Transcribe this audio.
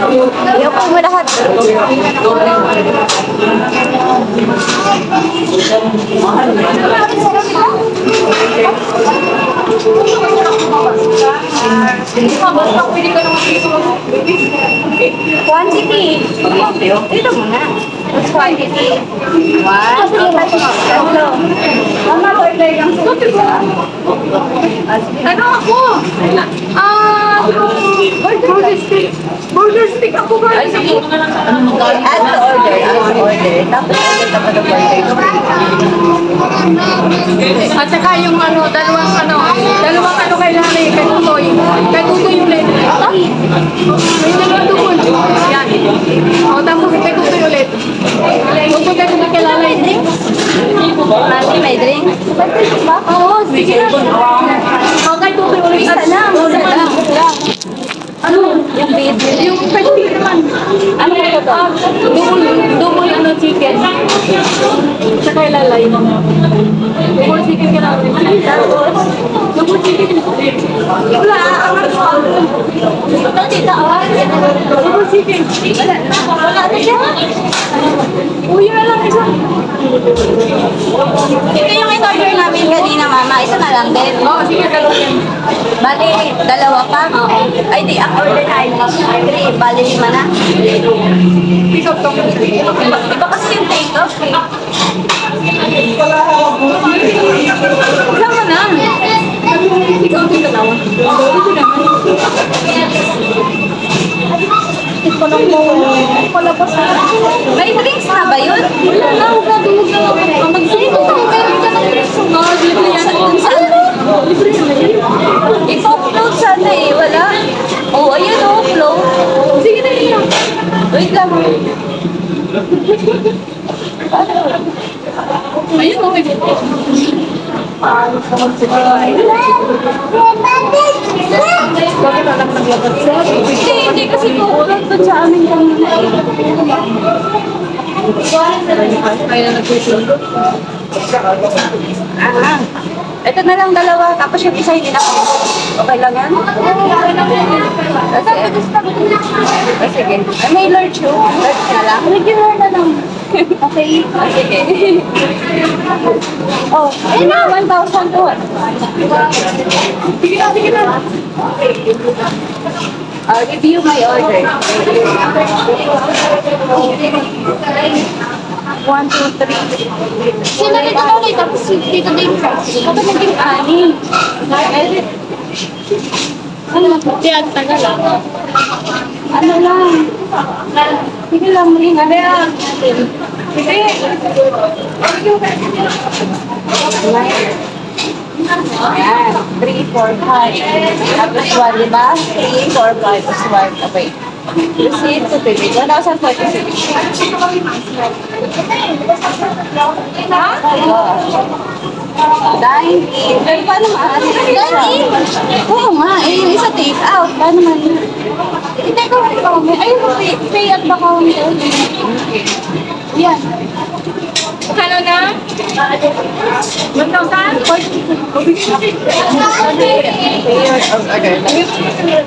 Ayoko mo lahat. Quantity. Dito muna. Quantity. One. Tatlo. Mama, order lang. Ano ako? Burger stick. Burger stick ako ba? Add to order. Tapos order ka pa ng burger. At saka yung dalawang kay Lani, kay Tutoy. Kay Tutoy ulit. May dalawang tukol. Yan. O, tapos kay Tutoy ulit. Huwag ka kung kilala yung drink. Lani, may drink? Oo, sige na. O, kay Tutoy ulit. Isa lang. Ano? Yung video. Yung pwede naman. Ano ko to? Double chicken. Saka ilalay. Double chicken ka natin. Double chicken. Wala, Ito, tita. double chicken. Wala na siya. Uy, na lang isa. Ito yung in-order namin kanina, mama. Isa na lang din. Oo, sige, dalawin. Bali, dalawa pa? Ay, di. Ang order na ay 3. Bali, 5 na. Pick up tong. Iba kasi yung take-off eh. Sama na. Ikaw dito na. Dito naman. Ito lang mo. Palabas na. May drinks na ba yun? Wala na, huwag na tulog na. Mag-sino tayo, meron ka ng drinks. Libre yan. Libre yan. I-upload sana eh. Wala. Oh, ayun o. Upload. Sige na yun. Wait lang. Ayun o, may buko. Bakit alam naglabas sa? Hindi kasi po-upload doon sa amin kanina. Kaya na nagsusundo. Ito na lang dalawa. Tapos yung isa hindi na ako. Okay lang yan? Sige. Ay, may large yun. Large na lang. Regular na lang. Okay. Sige. Oh, ayun na. 1,000 to. Sige na, sige na. Review my order. 1, 2, 3. Sila dito na ulit. Tapos dito din. Kapag naging anin. Ano lang po? Tiyan, tagal lang. Ano lang? Sige lang, ring. Ano yan? Sige. Ayan. 3, 4, 5. Tapos 1, diba? 3, 4, 5. Tapos 1. Okay. Receipt to payment. 1,046. Dine in. Pero paano maaari? Dine in? Oo nga. Eh, yung isa take out. Paano man? Hindi ko ay pay at the counter. Yan. Ano na? 1,000? Payer of order.